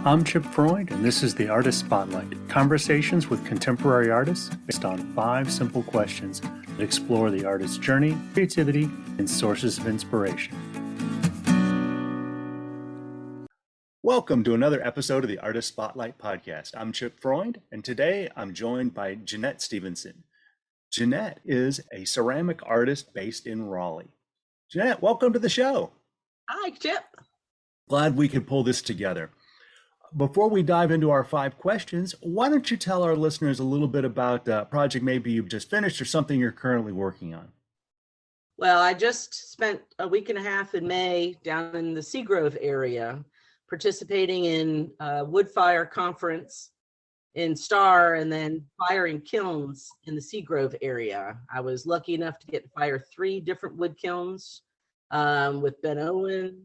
I'm Chip Freund, and this is the Artist Spotlight, conversations with contemporary artists based on 5 simple questions that explore the artist's journey, creativity, and sources of inspiration. Welcome to another episode of the Artist Spotlight podcast. I'm Chip Freund, and today I'm joined by Jeannette Stevenson. Jeannette is a ceramic artist based in Raleigh. Jeannette, welcome to the show. Hi, Chip. Glad we could pull this together. Before we dive into our 5 questions, why don't you tell our listeners a little bit about a project maybe you've just finished or something you're currently working on? Well, I just spent a week and a half in May down in the Seagrove area participating in a wood fire conference in Star and then firing kilns in the Seagrove area. I was lucky enough to get to fire 3 different wood kilns with Ben Owen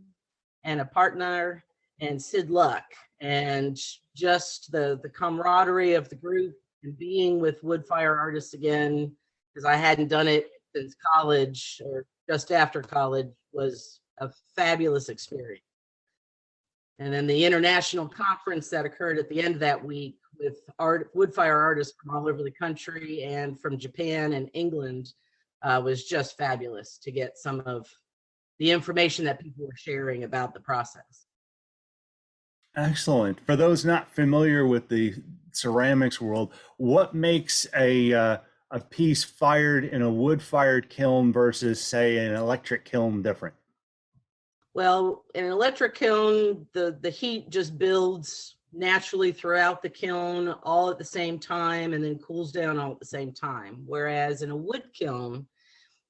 and a partner and Sid Luck. And just the camaraderie of the group and being with wood fire artists again, because I hadn't done it since college or just after college, was a fabulous experience. And then the international conference that occurred at the end of that week with wood fire artists from all over the country and from Japan and England was just fabulous to get some of the information that people were sharing about the process. Excellent. For those not familiar with the ceramics world, what makes a piece fired in a wood-fired kiln versus, say, an electric kiln different? Well, in an electric kiln, the heat just builds naturally throughout the kiln all at the same time and then cools down all at the same time. Whereas in a wood kiln,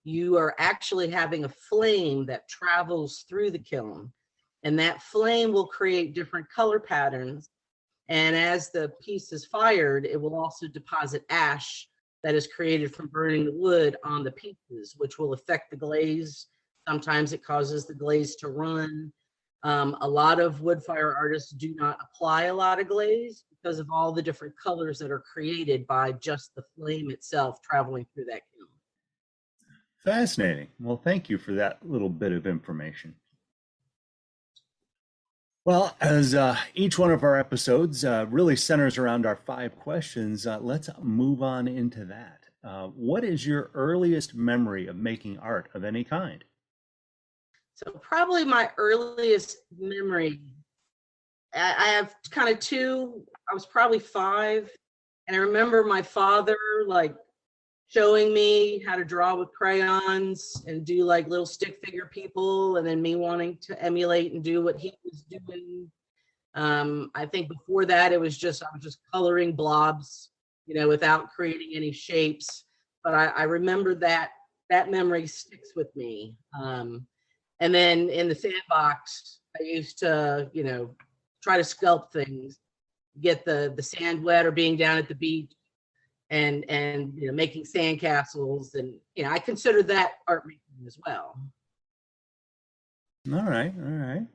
you are actually having a flame that travels through the kiln. And that flame will create different color patterns. And as the piece is fired, it will also deposit ash that is created from burning the wood on the pieces, which will affect the glaze. Sometimes it causes the glaze to run. A lot of wood fire artists do not apply a lot of glaze because of all the different colors that are created by just the flame itself traveling through that kiln. Fascinating. Well, thank you for that little bit of information. Well, as each one of our episodes really centers around our 5 questions, let's move on into that. What is your earliest memory of making art of any kind? So probably my earliest memory, I have kind of 2. I was probably 5, and I remember my father showing me how to draw with crayons and do little stick figure people, and then me wanting to emulate and do what he was doing. I think before that I was just coloring blobs, without creating any shapes. But I remember that memory sticks with me. And then in the sandbox, I used to, try to sculpt things, get the sand wet, or being down at the beach and making sandcastles, and I consider that art making as well. All right.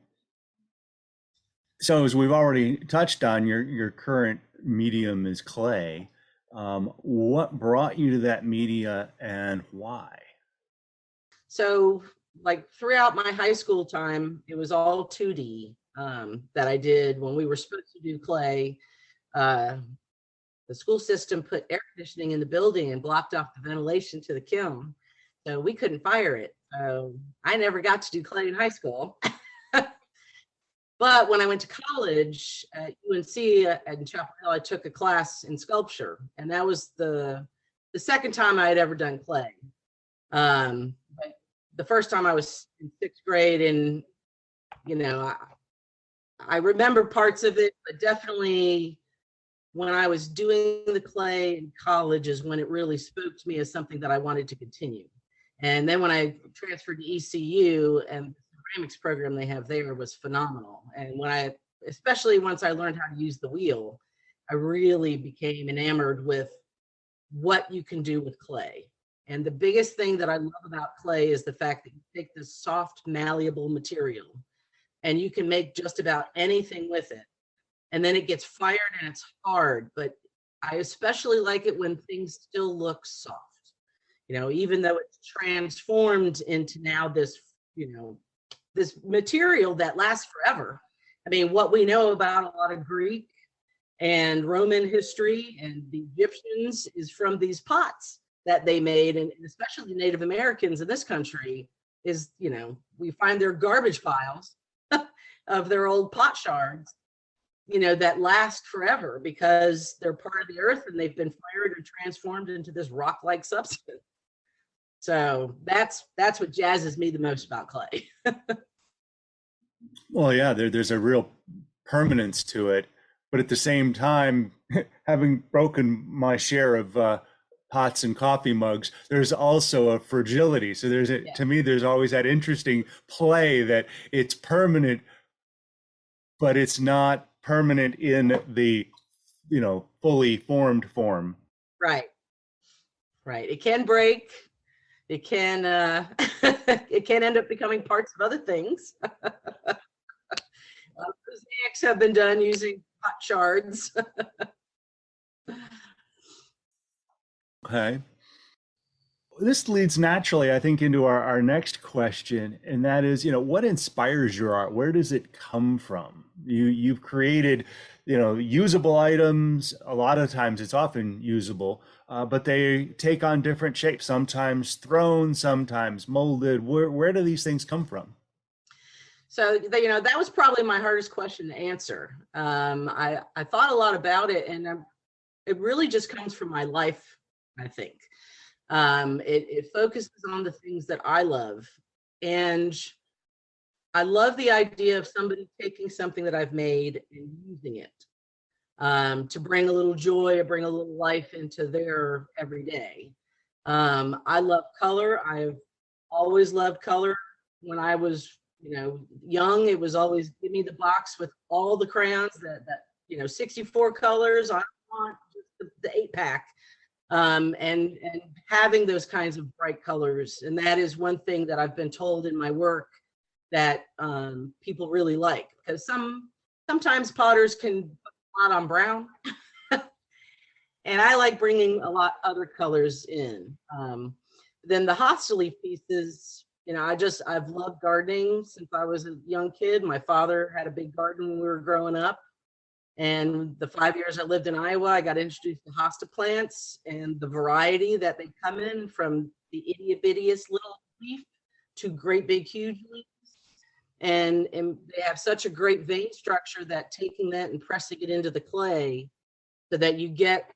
So as we've already touched on, your current medium is clay. What brought you to that media and why? So throughout my high school time, it was all 2D that I did when we were supposed to do clay. The school system put air conditioning in the building and blocked off the ventilation to the kiln, so we couldn't fire it. I never got to do clay in high school. But when I went to college at UNC in Chapel Hill, I took a class in sculpture, and that was the second time I had ever done clay. But the first time I was in 6th grade, and I remember parts of it, but definitely when I was doing the clay in college is when it really spoke to me as something that I wanted to continue. And then when I transferred to ECU, and the ceramics program they have there was phenomenal. And especially once I learned how to use the wheel, I really became enamored with what you can do with clay. And the biggest thing that I love about clay is the fact that you take this soft, malleable material and you can make just about anything with it. And then it gets fired and it's hard, but I especially like it when things still look soft. Even though it's transformed into now this, this material that lasts forever. I mean, what we know about a lot of Greek and Roman history and the Egyptians is from these pots that they made, and especially Native Americans in this country is, you know, we find their garbage piles of their old pot shards, you know, that last forever because they're part of the earth and they've been fired and transformed into this rock-like substance. So that's what jazzes me the most about clay. Well, yeah, there's a real permanence to it, but at the same time, having broken my share of pots and coffee mugs, there's also a fragility. So Yeah. to me, there's always that interesting play that it's permanent, but it's not permanent in the, you know, fully formed form. Right. Right. It can break. It can it can end up becoming parts of other things. Mosaics have been done using pot shards. Okay. This leads naturally, I think, into our next question, and that is, you know, what inspires your art? Where does it come from? You've created, you know, usable items. A lot of times, it's often usable, but they take on different shapes. Sometimes thrown, sometimes molded. Where do these things come from? So, you know, that was probably my hardest question to answer. I thought a lot about it, and it really just comes from my life, I think. It focuses on the things that I love. And I love the idea of somebody taking something that I've made and using it to bring a little joy or bring a little life into their everyday. I love color. I've always loved color. When I was, you know, young, it was always give me the box with all the crayons that you know, 64 colors. I want just the 8-pack. And having those kinds of bright colors. And that is one thing that I've been told in my work that people really like, because sometimes potters can put a lot on brown. And I like bringing a lot other colors in. Then the Hostas pieces, you know, I've loved gardening since I was a young kid. My father had a big garden when we were growing up. And the 5 years I lived in Iowa, I got introduced to hosta plants and the variety that they come in, from the itty bittiest little leaf to great big huge leaves. And they have such a great vein structure that taking that and pressing it into the clay so that you get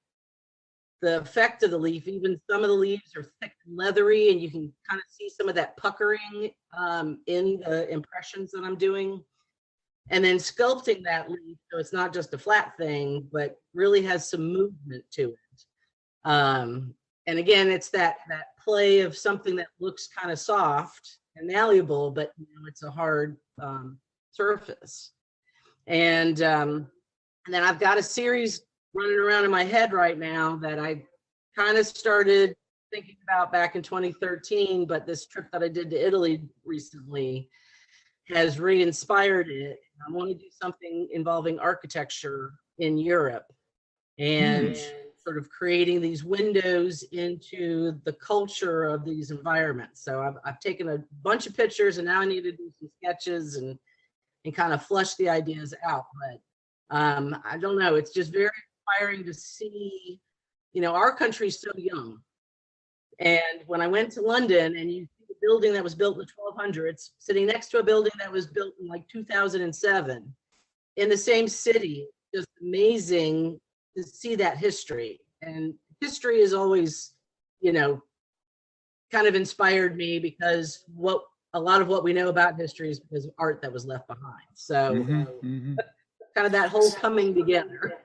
the effect of the leaf. Even some of the leaves are thick and leathery, and you can kind of see some of that puckering in the impressions that I'm doing. And then sculpting that leaf so it's not just a flat thing, but really has some movement to it. And again, it's that play of something that looks kind of soft and malleable, but you know, it's a hard surface. And then I've got a series running around in my head right now that I kind of started thinking about back in 2013, but this trip that I did to Italy recently has re-inspired it. I want to do something involving architecture in Europe and sort of creating these windows into the culture of these environments. So I've taken a bunch of pictures, and now I need to do some sketches and kind of flush the ideas out. But I don't know, it's just very inspiring to see, you know, our country's so young. And when I went to London and you see the building that was built in the 1200s sitting next to a building that was built in like 2007 in the same city, just amazing to see that history. And history is always, you know, kind of inspired me, because a lot of what we know about history is because of art that was left behind. So kind of that whole coming together.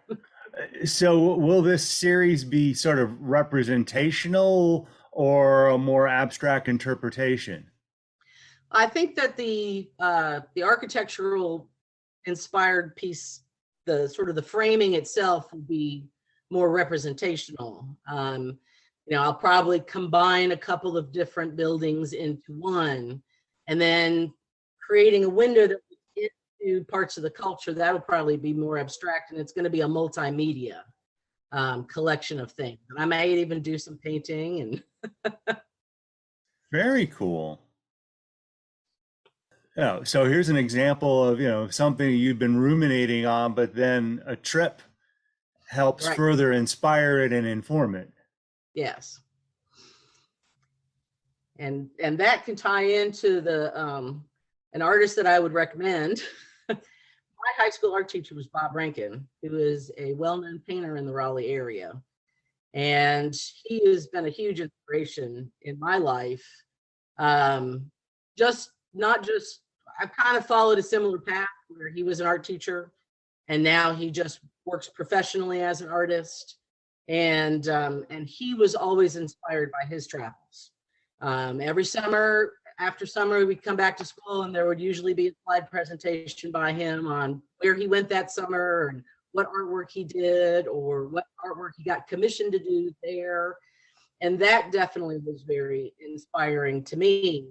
So will this series be sort of representational or a more abstract interpretation? I think that the architectural inspired piece, the sort of the framing itself, will be more representational. You know, I'll probably combine a couple of different buildings into one, and then creating a window that into parts of the culture, that'll probably be more abstract, and it's going to be a multimedia collection of things. And I might even do some painting. And very cool. So here's an example of, something you've been ruminating on, but then a trip helps Right. further inspire it and inform it. Yes. And that can tie into the an artist that I would recommend. My high school art teacher was Bob Rankin, who is a well-known painter in the Raleigh area. And he has been a huge inspiration in my life. Just not just, I've kind of followed a similar path where he was an art teacher and now he just works professionally as an artist. And he was always inspired by his travels. Every summer, after summer, we'd come back to school and there would usually be a slide presentation by him on where he went that summer and what artwork he did or what artwork he got commissioned to do there. And that definitely was very inspiring to me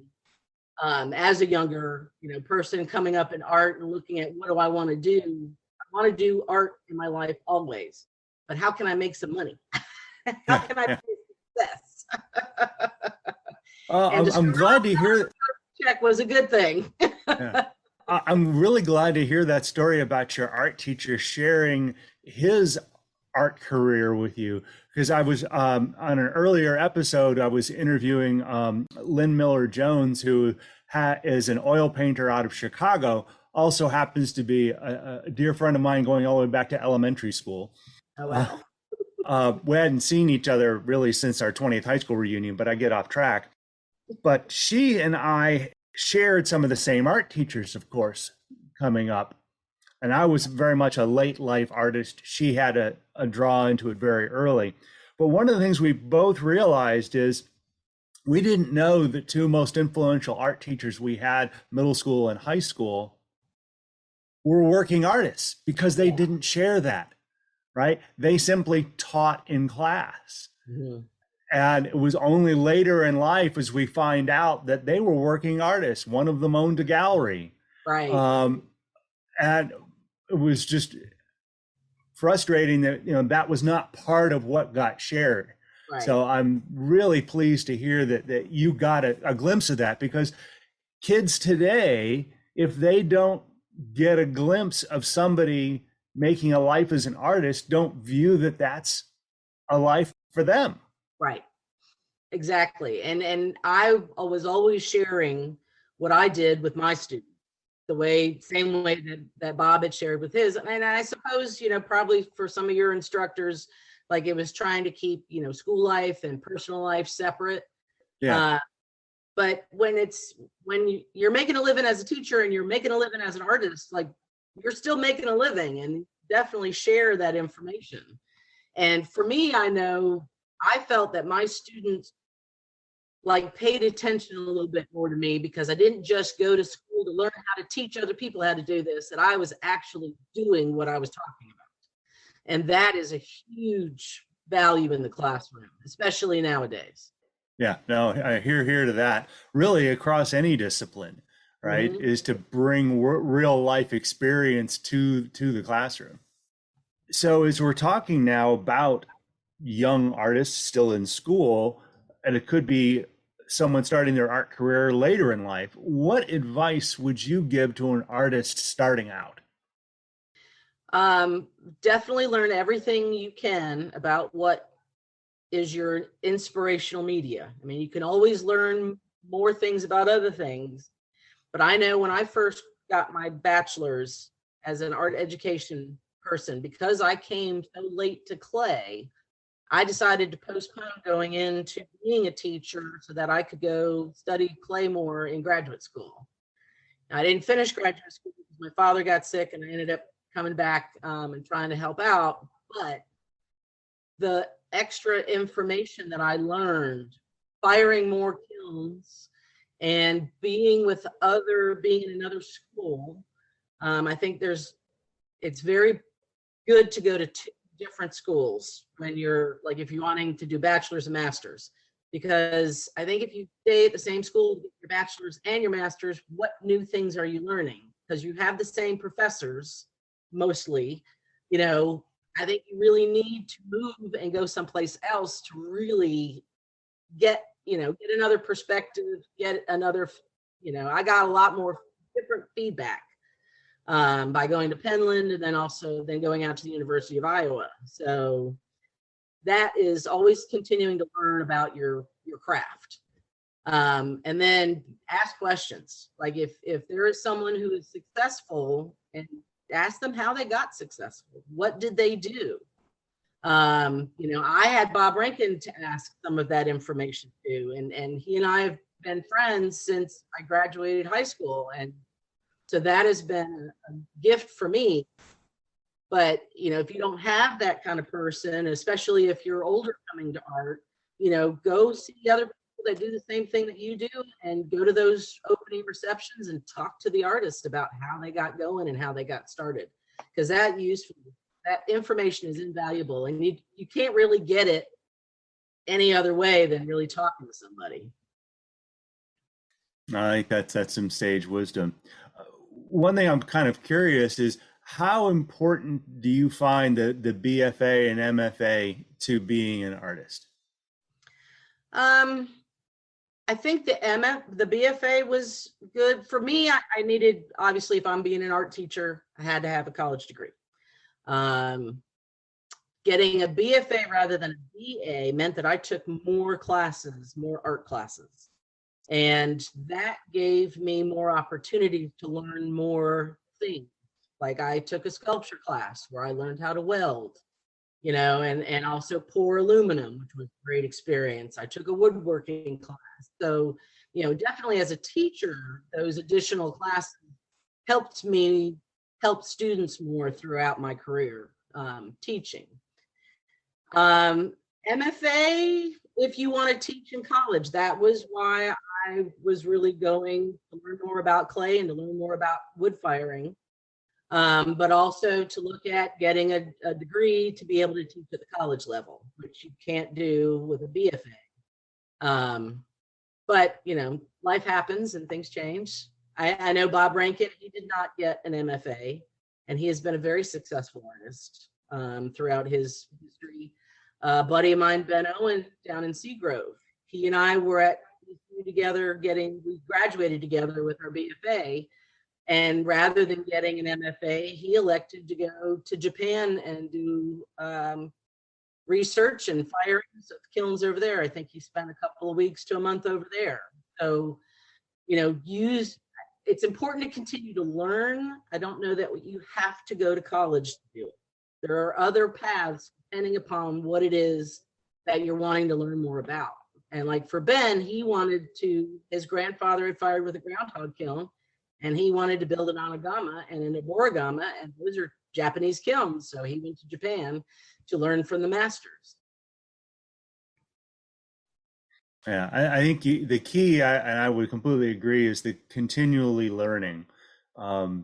as a younger, person coming up in art and looking at what do I want to do? I want to do art in my life always, but how can I make some money? How can I be a success? I'm glad to hear. Check was a good thing. Yeah. I'm really glad to hear that story about your art teacher sharing his art career with you. Because I was on an earlier episode, I was interviewing Lynn Miller Jones, who is an oil painter out of Chicago, also happens to be a dear friend of mine going all the way back to elementary school. Oh, wow. We hadn't seen each other really since our 20th high school reunion, but I get off track. But she and I shared some of the same art teachers, of course, coming up. And I was very much a late life artist. She had a draw into it very early. But one of the things we both realized is we didn't know the two most influential art teachers we had, middle school and high school, were working artists because they didn't share that, right? They simply taught in class. Mm-hmm. And it was only later in life as we find out that they were working artists. One of them owned a gallery. Right. And it was just frustrating that, that was not part of what got shared. Right. So I'm really pleased to hear that you got a glimpse of that, because kids today, if they don't get a glimpse of somebody making a life as an artist, don't view that that's a life for them. Right. Exactly. And I was always sharing what I did with my students, same way that Bob had shared with his. And I suppose, probably for some of your instructors, like it was trying to keep, school life and personal life separate. Yeah. But when you're making a living as a teacher and you're making a living as an artist, like you're still making a living, and definitely share that information. And for me, I felt that my students paid attention a little bit more to me, because I didn't just go to school to learn how to teach other people how to do this, that I was actually doing what I was talking about. And that is a huge value in the classroom, especially nowadays. Yeah, no, I hear to that. Really across any discipline, right, mm-hmm. is to bring real life experience to the classroom. So as we're talking now about young artists still in school, and it could be someone starting their art career later in life, what advice would you give to an artist starting out? Definitely learn everything you can about what is your inspirational media. I mean, you can always learn more things about other things, but I know when I first got my bachelor's as an art education person, because I came so late to clay, I decided to postpone going into being a teacher so that I could go study clay more in graduate school. I didn't finish graduate school because my father got sick, and I ended up coming back and trying to help out. But the extra information that I learned, firing more kilns and being in another school, I think it's very good to go to different schools when you're if you're wanting to do bachelor's and master's, because I think if you stay at the same school to get your bachelor's and your master's, what new things are you learning? Because you have the same professors mostly. I think you really need to move and go someplace else to really get another perspective, get another, I got a lot more different feedback by going to Penland and then going out to the University of Iowa. So that is always continuing to learn about your craft. And then ask questions. Like if there is someone who is successful, and ask them how they got successful. What did they do? I had Bob Rankin to ask some of that information to, and he and I have been friends since I graduated high school. And so that has been a gift for me. But, if you don't have that kind of person, especially if you're older coming to art, go see other people that do the same thing that you do, and go to those opening receptions and talk to the artist about how they got going and how they got started. Because that information is invaluable, and you can't really get it any other way than really talking to somebody. I think that's some sage wisdom. One thing I'm kind of curious is, how important do you find the BFA and MFA to being an artist? I think the BFA was good for me. I needed, obviously, if I'm being an art teacher, I had to have a college degree. Getting a BFA rather than a BA meant that I took more art classes. And that gave me more opportunity to learn more things. Like I took a sculpture class where I learned how to weld, and also pour aluminum, which was a great experience. I took a woodworking class. So, definitely as a teacher, those additional classes helped me help students more throughout my career teaching. MFA, if you want to teach in college, that was why I was really going to learn more about clay and to learn more about wood firing. But also to look at getting a degree to be able to teach at the college level, which you can't do with a BFA. But, life happens and things change. I know Bob Rankin, he did not get an MFA, and he has been a very successful artist throughout his history. A buddy of mine, Ben Owen, down in Seagrove, he and I were at together we graduated together with our BFA. And rather than getting an MFA, he elected to go to Japan and do research and firings of kilns over there. I think he spent a couple of weeks to a month over there. So, it's important to continue to learn. I don't know that you have to go to college to do it. There are other paths depending upon what it is that you're wanting to learn more about. And like for Ben, his grandfather had fired with a groundhog kiln, and he wanted to build an onigama and an origama, and those are Japanese kilns. So he went to Japan to learn from the masters. Yeah, I think the key, and I would completely agree, is the continually learning, because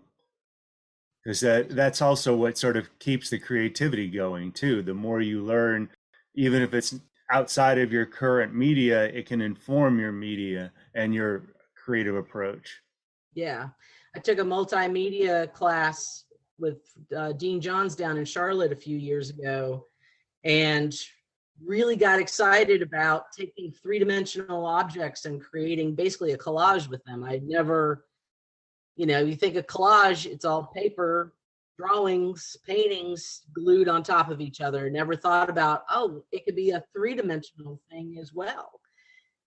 that's also what sort of keeps the creativity going too. The more you learn, even if it's outside of your current media, it can inform your media and your creative approach. Yeah, I took a multimedia class with Dean Johns down in Charlotte a few years ago, and really got excited about taking three-dimensional objects and creating basically a collage with them. I'd never, you think of collage, it's all paper, drawings, paintings glued on top of each other. Never thought about, it could be a three-dimensional thing as well.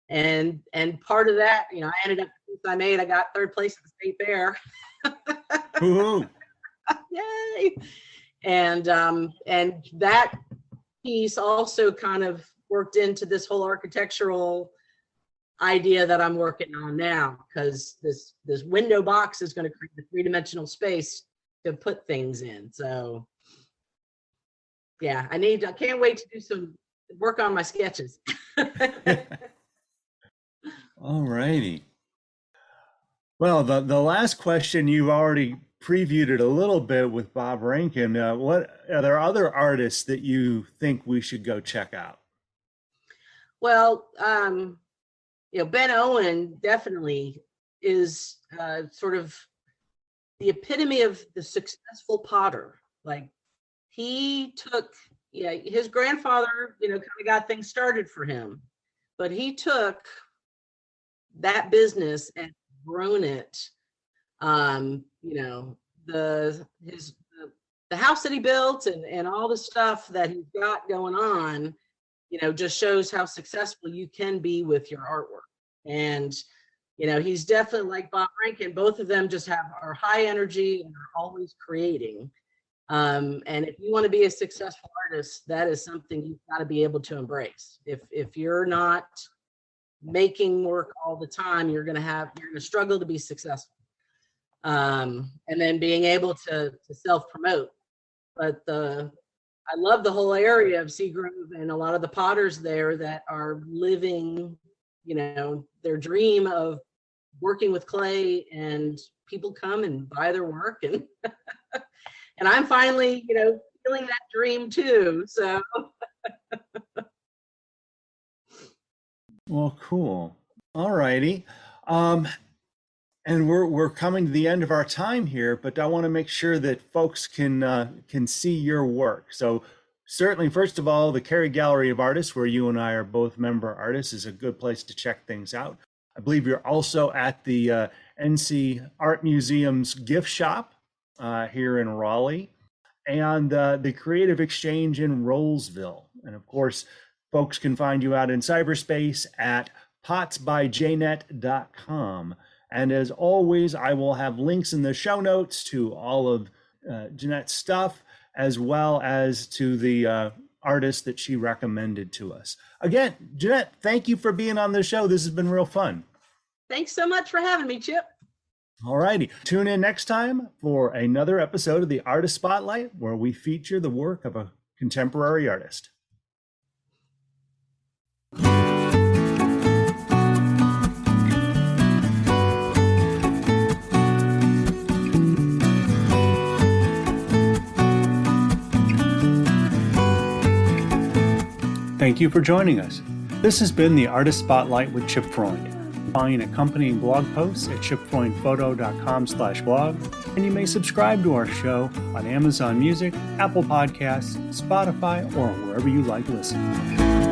And part of that, I ended up, I got third place at the state fair. Yay! And that piece also kind of worked into this whole architectural idea that I'm working on now, because this window box is going to create a three-dimensional space to put things in. So yeah, I can't wait to do some work on my sketches. All righty. Well, the last question, you've already previewed it a little bit with Bob Rankin. What are there other artists that you think we should go check out? Well, Ben Owen definitely is sort of the epitome of the successful potter. Like he took, his grandfather, kind of got things started for him, but he took that business and grown it You know, the house that he built and all the stuff that he's got going on, you know, just shows how successful you can be with your artwork. And, you know, he's definitely like Bob Rankin. Both of them just are high energy and are always creating. And if you want to be a successful artist, that is something you've got to be able to embrace. If you're not making work all the time, you're going to struggle to be successful. And then being able to self-promote. But I love the whole area of Seagrove and a lot of the potters there that are living, you know, their dream of working with clay, and people come and buy their work, and and I'm finally, you know, feeling that dream too. So Well, cool. All righty. And we're coming to the end of our time here, but I want to make sure that folks can see your work. So certainly, first of all, the Cary Gallery of Artists, where you and I are both member artists, is a good place to check things out. I believe you're also at the NC Art Museum's gift shop here in Raleigh, and the Creative Exchange in Rollsville. And of course, folks can find you out in cyberspace at potsbyjnet.com. And as always, I will have links in the show notes to all of Jeanette's stuff, as well as to the artist that she recommended to us. Again, Jeanette, thank you for being on the show. This has been real fun. thanks so much for having me, Chip. All righty. Tune in next time for another episode of the Artist Spotlight, where we feature the work of a contemporary artist. Thank you for joining us. This has been the Artist Spotlight with Chip Freund. Find accompanying blog posts at chipfreundphoto.com/blog, and you may subscribe to our show on Amazon Music, Apple Podcasts, Spotify, or wherever you like listening.